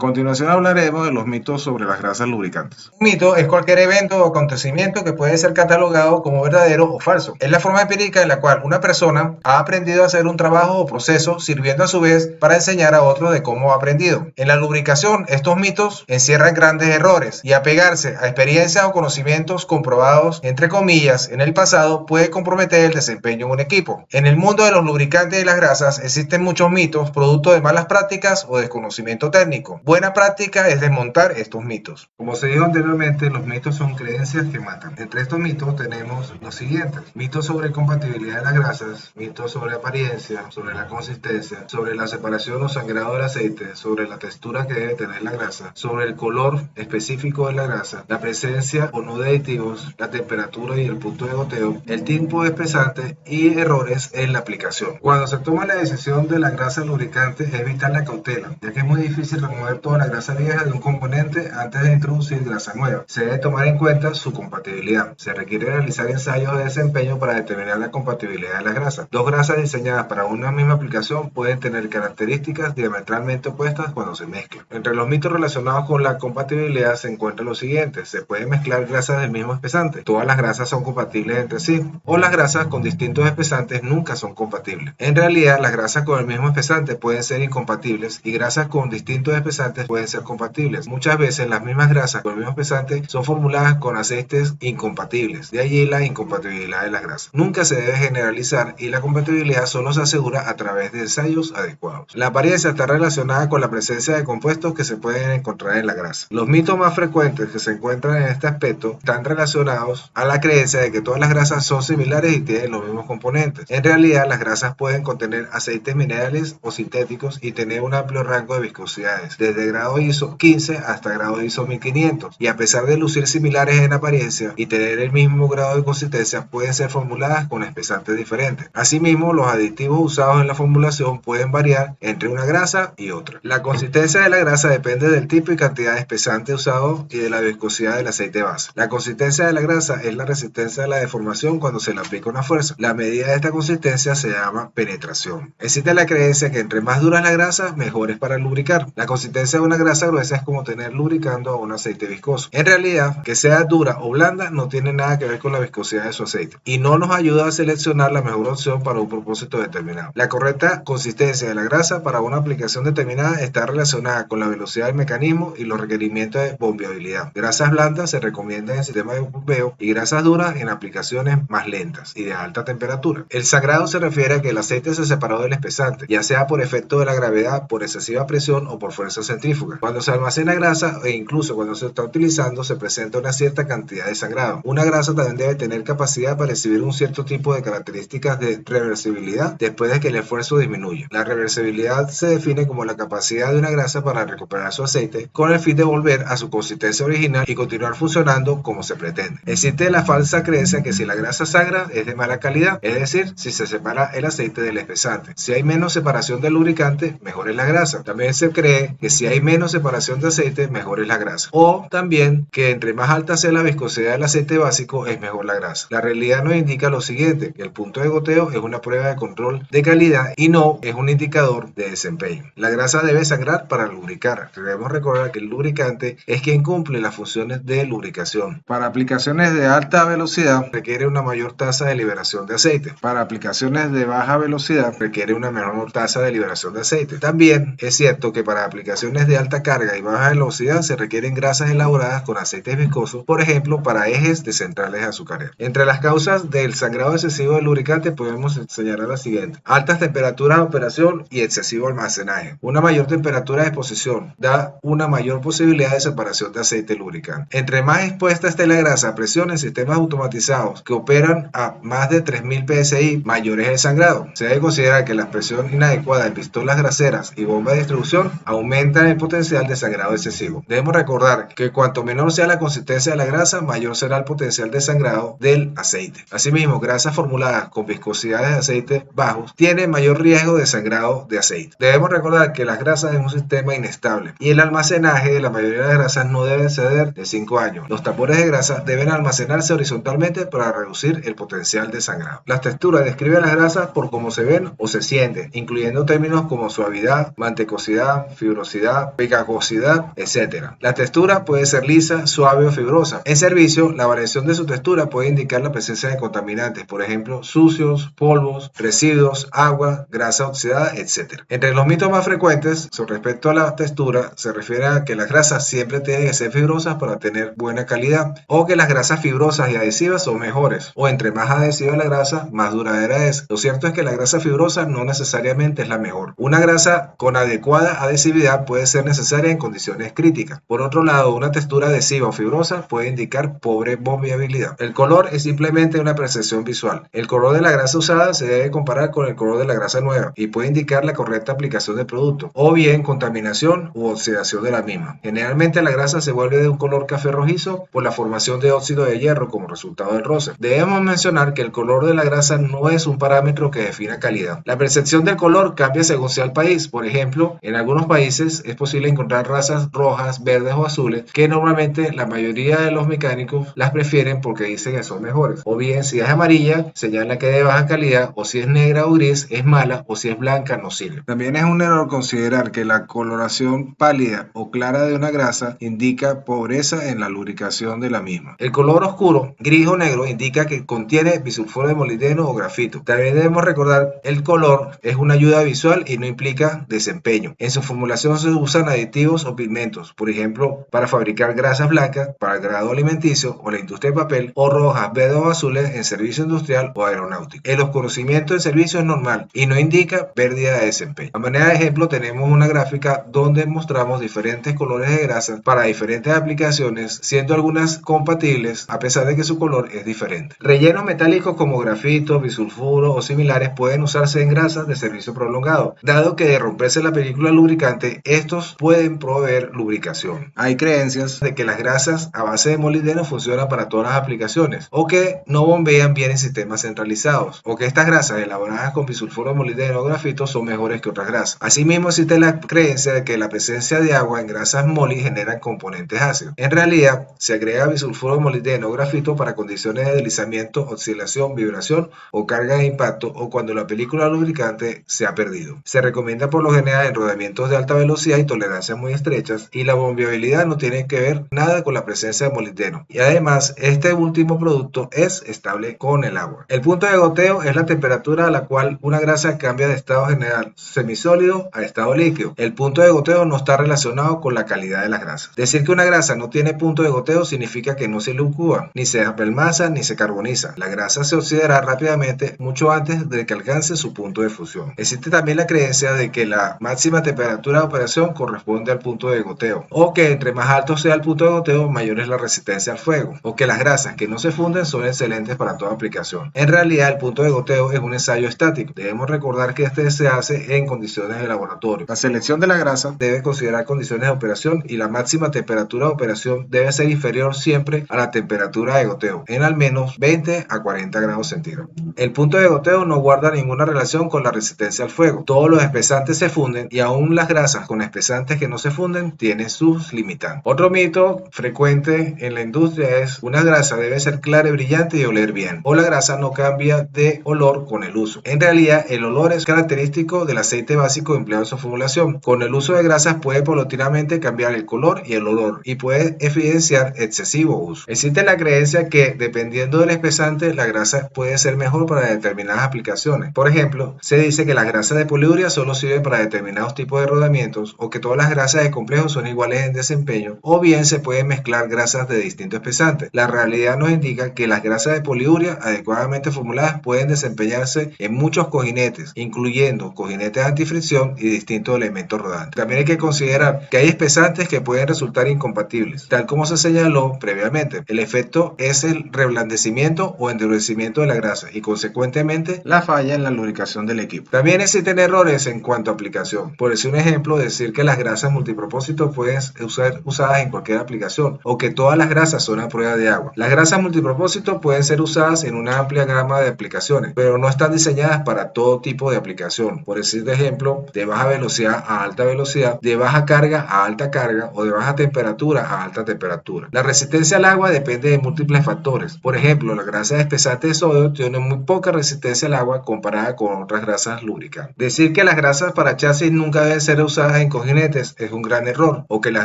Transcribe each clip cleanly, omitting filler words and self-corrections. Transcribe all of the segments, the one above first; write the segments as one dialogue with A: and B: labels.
A: continuación hablaremos de los mitos sobre las grasas lubricantes.
B: Un mito es cualquier evento o acontecimiento que puede ser catalogado como verdadero o falso. Es la forma empírica en la cual una persona ha aprendido a hacer un trabajo o proceso, sirviendo a su vez para enseñar a otros de cómo ha aprendido. En la lubricación, estos mitos encierran grandes errores y apegarse a experiencias o conocimientos comprobados, entre comillas, en el pasado puede comprometer el desempeño en un equipo. En el mundo de los lubricantes y las grasas existen muchos mitos producto de malas prácticas o desconocimiento técnico. Buena práctica es desmontar estos mitos.
C: Como se dijo anteriormente, los mitos son creencias que matan. Entre estos mitos tenemos los siguientes: mitos sobre compatibilidad de las grasas, mitos sobre apariencia, sobre la consistencia, sobre la separación o sangrado del aceite, sobre la textura que debe tener la grasa, sobre el color específico de la grasa, la presencia o no de aditivos, la temperatura y el punto de goteo, el tipo de espesante y errores en la aplicación. Cuando se toma la decisión de la grasa lubricante es vital la cautela, ya que es muy difícil remover toda la grasa vieja de un componente antes de introducir grasa nueva. Se debe tomar en cuenta su compatibilidad. Se requiere realizar ensayos de desempeño para determinar la compatibilidad de las grasas. Dos grasas diseñadas para una misma aplicación pueden tener características diametralmente opuestas cuando se mezclan. Entre los mitos relacionados con la compatibilidad se encuentra lo siguiente: se pueden mezclar grasas del mismo espesante, todas las grasas son compatibles entre sí, o las grasas con distintos espesantes nunca son compatibles. En realidad, las grasas con el mismo espesante pueden ser incompatibles y grasas con distintos espesantes pueden ser compatibles. Muchas veces las mismas grasas con el mismo espesante son formuladas con aceites incompatibles, de allí la incompatibilidad de las grasas. Nunca se debe generalizar y la compatibilidad solo se asegura a través de ensayos adecuados. La apariencia está relacionada con la presencia de compuestos que se pueden encontrar en la grasa. Los mitos más frecuentes que se encuentran en este aspecto están relacionados a la creencia de que todas las grasas son similares y tienen los mismos componentes. En realidad, las grasas pueden contener aceites minerales o sintéticos y tener un amplio rango de viscosidades, desde grado ISO 15 hasta grado ISO 1500, y a pesar de lucir similares en apariencia y tener el mismo grado de consistencia, pueden ser formuladas con espesantes diferentes. Asimismo, los aditivos usados en la formulación pueden variar entre una grasa y otra. La consistencia de la grasa depende del tipo y cantidad de espesante usado y de la viscosidad del aceite base. La consistencia de la grasa es la resistencia a la deformación cuando se le aplica una fuerza. La medida de esta consistencia se llama penetración. Existe la creencia que entre más dura es la grasa, mejor es para lubricar. La consistencia de una grasa gruesa es como tener lubricando a un aceite viscoso. En realidad, que sea dura o blanda no tiene nada que ver con la viscosidad de su aceite y no nos ayuda a seleccionar la mejor opción para un propósito determinado. La correcta consistencia de la grasa para una aplicación determinada está relacionada con la velocidad del mecanismo y los requerimientos de bombeabilidad. Grasas blandas se recomiendan en sistemas de bombeo y grasas duras en aplicaciones más lentas y de alta temperatura. El sangrado se refiere a que el aceite se separó del espesante, ya sea por efecto de la gravedad, por excesiva presión o por fuerza centrífuga. Cuando se almacena grasa e incluso cuando se está utilizando, se presenta una cierta cantidad de sangrado. Una grasa también debe tener capacidad para recibir un cierto tipo de características de reversibilidad después de que el esfuerzo disminuya. La reversibilidad se define como la capacidad de una grasa para recuperar su aceite con el fin de volver a su consistencia original y continuar funcionando como se pretende. Existe la falsa creencia que si la grasa sangra es de mala calidad, es decir, si se separa el aceite del espesante. Si hay menos separación del lubricante, mejor es la grasa. También se cree que si hay menos separación de aceite, mejor es la grasa. O también que entre más alta sea la viscosidad del aceite básico, es mejor la grasa. La realidad nos indica lo siguiente: que el punto de goteo es una prueba de control de calidad y no es un indicador de desempeño. La grasa debe sangrar para lubricar. Debemos recordar que el lubricante es quien cumple las funciones de lubricación.
A: Para aplicaciones de alta velocidad
C: Requiere una mayor tasa de liberación de aceite.
A: Para aplicaciones de baja velocidad
C: Requiere una menor tasa de liberación de aceite. También es cierto que para aplicaciones de alta carga y baja velocidad se requieren grasas elaboradas con aceites viscosos, por ejemplo, para ejes de centrales azucareras. Entre las causas del sangrado excesivo del lubricante podemos señalar las siguientes: altas temperaturas de operación y excesivo almacenaje. Una mayor temperatura de exposición da una mayor posibilidad de separación de aceite lubricante. Entre más expuesta esté la grasa a presión en sistemas automatizados que operan a más de 3000 psi, mayor es el sangrado. Se debe considerar que la presión inadecuada en pistolas graseras y bombas de distribución aumentan el potencial de sangrado excesivo. Debemos recordar que cuanto menor sea la consistencia de la grasa, mayor será el potencial de sangrado del aceite. Asimismo, grasas formuladas con viscosidades de aceite bajos tienen mayor riesgo de sangrado de aceite. Debemos recordar que las grasas es un sistema inestable y el almacenaje de la mayoría de las grasas no debe exceder de 5 años. Los tapones de grasa deben almacenarse horizontalmente para reducir el potencial de sangrado. Las texturas describen las grasas por cómo se ven o se sienten, incluyendo términos como suavidad, mantecosidad, fibrosidad,
B: viscosidad, pegajosidad, etc. La textura puede ser lisa, suave o fibrosa. En servicio, la variación de su textura puede indicar la presencia de contaminantes, por ejemplo, sucios, polvos, residuos, agua, grasa oxidada, etc. Entre los mitos más frecuentes sobre respecto a la textura se refiere a que las grasas siempre tienen que ser fibrosas para tener buena calidad, o que las grasas fibrosas y adhesivas son mejores, o entre más adhesiva la grasa, más duradera es. Lo cierto es que la grasa fibrosa no necesariamente es la mejor. Una grasa con adecuada adhesividad puede ser necesaria en condiciones críticas. Por otro lado, una textura adhesiva o fibrosa puede indicar pobre bombeabilidad. El color es simplemente una percepción visual. El color de la grasa usada se debe comparar con el color de la grasa nueva y puede indicar la correcta aplicación del producto, o bien contaminación u oxidación de la misma. Generalmente la grasa se vuelve de un color café rojizo por la formación de óxido de hierro como resultado del roce. Debemos mencionar que el color de la grasa no es un parámetro que defina calidad. La percepción del color cambia según sea el país. Por ejemplo, en algunos países es posible encontrar razas rojas, verdes o azules que normalmente la mayoría de los mecánicos las prefieren porque dicen que son mejores. O bien, si es amarilla, señala que es de baja calidad, o si es negra o gris, es mala, o si es blanca, no sirve.
A: También es un error considerar que la coloración pálida o clara de una grasa indica pobreza en la lubricación de la misma.
B: El color oscuro, gris o negro, indica que contiene bisulfuro de molibdeno o grafito. También debemos recordar el color es una ayuda visual y no implica desempeño. En su formulación se usan aditivos o pigmentos, por ejemplo, para fabricar grasas blancas para el grado alimenticio o la industria de papel, o rojas, verdes o azules en servicio industrial o aeronáutico. El oscurecimiento en servicio es normal y no indica pérdida de desempeño. A manera de ejemplo, tenemos una gráfica donde mostramos diferentes colores de grasas para diferentes aplicaciones, siendo algunas compatibles a pesar de que su color es diferente. Rellenos metálicos como grafito, bisulfuro o similares pueden usarse en grasas de servicio prolongado, dado que de romperse la película lubricante, estos pueden proveer lubricación.
A: Hay creencias
B: De que las grasas a base de molibdeno funcionan para todas las aplicaciones, o que no bombean bien en sistemas centralizados, o que estas grasas elaboradas con bisulfuro de molibdeno o grafito son mejores que otras grasas. Asimismo, existe la creencia de que la presencia de agua en grasas moli genera componentes ácidos. En realidad, se agrega bisulfuro de molibdeno o grafito para condiciones de deslizamiento, oscilación, vibración o carga de impacto, o cuando la película lubricante se ha perdido. Se recomienda por lo general en rodamientos de alta velocidad y tolerancias muy estrechas, y la bombeabilidad no tiene que ver nada con la presencia de molibdeno. Y además, este último producto es estable con el agua. El punto de goteo es la temperatura a la cual una grasa cambia de estado general semisólido a estado líquido. El punto de goteo no está relacionado con la calidad de las grasas. Decir que una grasa no tiene punto de goteo significa que no se licúa, ni se apelmaza, ni se carboniza. La grasa se oxidará rápidamente mucho antes de que alcance su punto de fusión. Existe también la creencia de que la máxima temperatura de operación corresponde al punto de goteo, o que entre más alto sea el punto de goteo, mayor es la resistencia al fuego, o que las grasas que no se funden son excelentes para toda aplicación. En realidad, el punto de goteo es un ensayo estático. Debemos recordar que este se hace en condiciones de laboratorio.
A: la selección de la grasa
B: Debe considerar condiciones de operación y la máxima temperatura de operación debe ser inferior siempre a la temperatura de goteo, en al menos 20 a 40 grados centígrados. El punto de goteo no guarda ninguna relación con la resistencia al fuego. Todos los espesantes se funden y aún las grasas con espesantes que no se funden tienen sus limitantes. Otro mito frecuente en la industria es: una grasa debe ser clara y brillante y oler bien, o la grasa no cambia de olor con el uso. En realidad, el olor es característico del aceite básico empleado en su formulación. Con el uso de grasas puede paulatinamente cambiar el color y el olor, y puede evidenciar excesivo uso. Existe la creencia que, dependiendo del espesante, la grasa puede ser mejor para determinadas aplicaciones. Por ejemplo, se dice que las grasas de poliuria solo sirven para determinados tipos de rodamientos, o que todas las grasas de complejos son iguales en desempeño, o bien se pueden mezclar grasas de distintos espesantes. La realidad nos indica que las grasas de poliuria adecuadamente formuladas pueden desempeñarse en muchos cojinetes, incluyendo cojinetes antifricción y distintos elementos rodantes. También hay que considerar que hay espesantes que pueden resultar incompatibles, tal como se señaló previamente. El efecto es el reblandecimiento o endurecimiento de la grasa y, consecuentemente,
A: la falla en la lubricación del equipo.
B: también existen errores en cuanto a aplicación. Por decir un ejemplo, decir que las grasas multipropósito pueden ser usadas en cualquier aplicación, o que todas las grasas son a prueba de agua. Las grasas multipropósito pueden ser usadas en una amplia gama de aplicaciones, pero no están diseñadas para todo tipo de aplicación. Por decir de ejemplo, de baja velocidad a alta velocidad, de baja carga a alta carga, o de baja temperatura a alta temperatura. La resistencia al agua depende de múltiples factores. Por ejemplo, la grasa espesante de sodio tiene muy poca resistencia al agua comparada con otras grasas lubricantes. Decir que las grasas para chasis nunca deben ser usadas en cojinetes es un gran error, o que las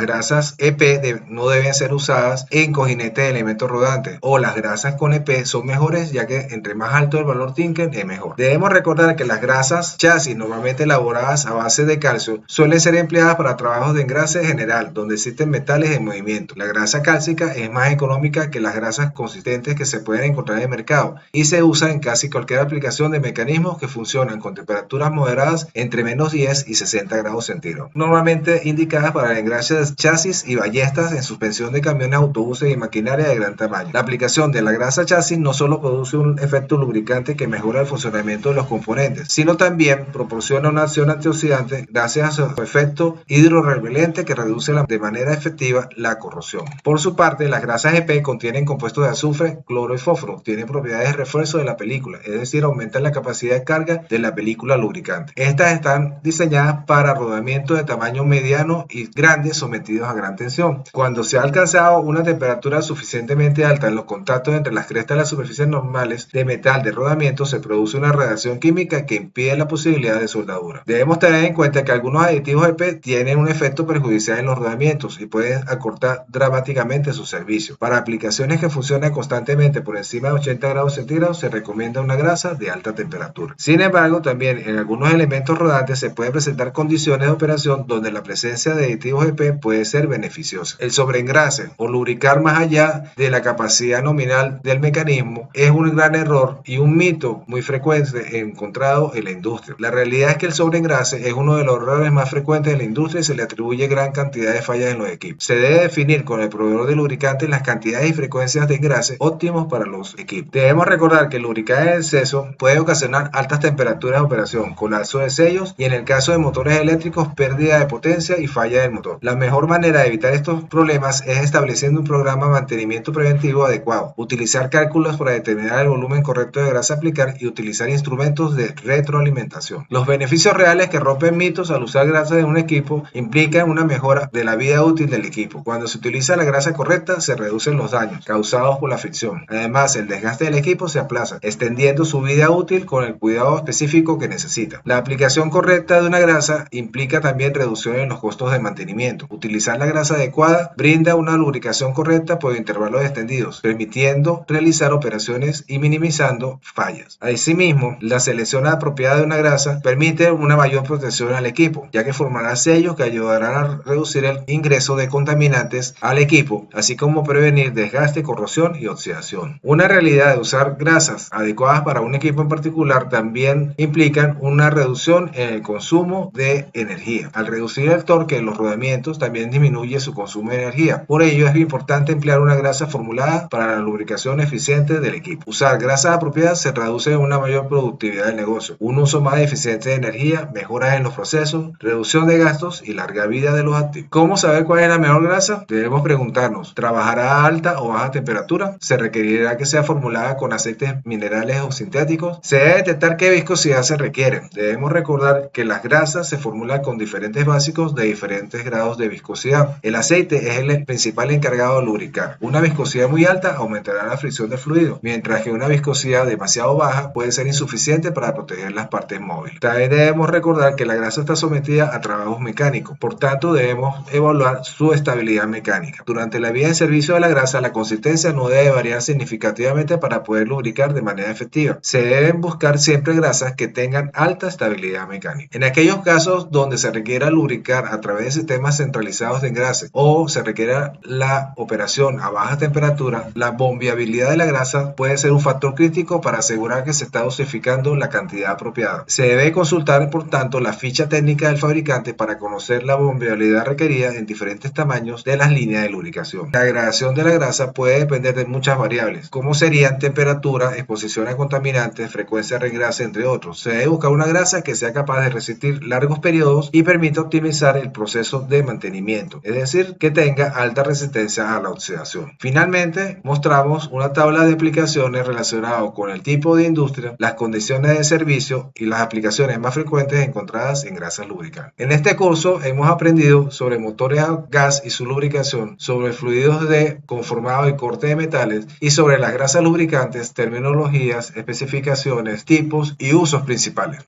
B: grasas EP no deben ser usadas en cojinetes de elementos rodantes, o las grasas con EP son mejores ya que entre más alto el valor Tinker es mejor. Debemos recordar que las grasas chasis normalmente elaboradas a base de calcio suelen ser empleadas para trabajos de engrase general donde existen metales en movimiento. La grasa cálcica es más económica que las grasas consistentes que se pueden encontrar en el mercado y se usa en casi cualquier aplicación de mecanismos que funcionan con temperaturas moderadas entre menos 10 y 60 grados centígrados, normalmente indicadas para el engrase de chasis y ballestas en suspensión de camiones, autobuses y maquinaria de gran tamaño. La aplicación de la grasa chasis no solo produce un efecto lubricante que mejora el funcionamiento de los componentes, sino también proporciona una acción antioxidante gracias a su efecto hidrorrepelente que reduce de manera efectiva la corrosión. Por su parte, las grasas EP contienen compuestos de azufre, cloro y fósforo, tienen propiedades de refuerzo de la película, es decir, aumentan la capacidad de carga de la película lubricante. Estas están diseñadas para rodamiento de tamaño mediano y grande sometidos a gran tensión. Cuando se ha alcanzado una temperatura suficientemente alta en los contactos entre las crestas de las superficies normales de metal de rodamiento, se produce una reacción química que impide la posibilidad de soldadura. Debemos tener en cuenta que algunos aditivos EP tienen un efecto perjudicial en los rodamientos y pueden acortar dramáticamente su servicio. Para aplicaciones que funcionan constantemente por encima de 80 grados centígrados se recomienda una grasa de alta temperatura. Sin embargo, también en algunos elementos rodantes se pueden presentar condiciones de operación donde la presencia de aditivos EP puede ser beneficiosa. El sobreengrase o lubricar más allá de la capacidad nominal del mecanismo es un gran error y un mito muy frecuente encontrado en la industria. La realidad es que el sobreengrase es uno de los errores más frecuentes en la industria y se le atribuye gran cantidad de fallas en los equipos. Se debe definir con el proveedor de lubricante las cantidades y frecuencias de engrase óptimos para los equipos. Debemos recordar que el lubricante en exceso puede ocasionar altas temperaturas de operación, colapso de sellos y en el caso de motores eléctricos pérdida de potencia y falla del motor. La mejor manera de evitar estos problemas es estableciendo un programa de mantenimiento preventivo adecuado, utilizar cálculos para determinar el volumen correcto de grasa a aplicar y utilizar instrumentos de retroalimentación. Los beneficios reales que rompen mitos al usar grasa en un equipo implican una mejora de la vida útil del equipo. Cuando se utiliza la grasa correcta se reducen los daños causados por la fricción. Además, el desgaste del equipo se aplaza, extendiendo su vida útil con el cuidado específico que necesita. La aplicación correcta de una grasa implica también reducción en los costos de mantenimiento. Utilizar la grasa adecuada brinda una lubricación correcta por intervalos extendidos, permitiendo realizar operaciones y minimizando fallas. Asimismo, la selección apropiada de una grasa permite una mayor protección al equipo, ya que formará sellos que ayudarán a reducir el ingreso de contaminantes al equipo, así como prevenir desgaste, corrosión y oxidación. Una realidad de usar grasas adecuadas para un equipo en particular también implican una reducción en el consumo de energía. Al reducir el torque de los rodamientos también disminuye su consumo de energía. Por ello es importante emplear una grasa formulada para la lubricación eficiente del equipo. Usar grasas apropiadas se traduce en una mayor productividad del negocio, un uso más eficiente de energía, mejoras en los procesos, reducción de gastos y larga vida de los activos. ¿Cómo saber cuál es la mejor grasa? Debemos preguntarnos, ¿trabajará a alta o baja temperatura? ¿Se requerirá que sea formulada con aceites minerales o sintéticos? Se debe detectar qué viscosidad se requiere. Debemos recordar que las grasas se formulan con diferentes básicos de diferentes grados de viscosidad. El aceite es el principal encargado de lubricar. Una viscosidad muy alta aumentará la fricción del fluido, mientras que una viscosidad demasiado baja puede ser insuficiente para proteger las partes móviles. También debemos recordar que la grasa está sometida a trabajos mecánicos, por tanto debemos evaluar su estabilidad mecánica. Durante la vida en servicio de la grasa, la consistencia no debe variar significativamente para poder lubricar de manera efectiva. Se deben buscar siempre grasas que tengan alta estabilidad mecánica. En aquellos casos donde se requiera lubricar a través de sistemas centralizados de engrase o se requiera la operación a baja temperatura, la bombeabilidad de la grasa puede ser un factor crítico para asegurar que se está dosificando la cantidad apropiada. Se debe consultar, por tanto, la ficha técnica del fabricante para conocer la bombeabilidad requerida en diferentes tamaños de las líneas de lubricación. La gradación de la grasa puede depender de muchas variables, como serían temperatura, exposición a contaminantes, frecuencia de engrase, entre otros. Se debe buscar una grasa que sea capaz de resistir largos periodos y permita optimizar el proceso de mantenimiento, es decir, que tenga alta resistencia a la oxidación. Finalmente, mostramos una tabla de aplicaciones relacionadas con el tipo de industria, las condiciones de servicio y las aplicaciones más frecuentes encontradas en grasas lubricantes. En este curso hemos aprendido sobre motores a gas y su lubricación, sobre fluidos de conformado y corte de metales y sobre las grasas lubricantes, terminologías, especificaciones, tipos y usos principales.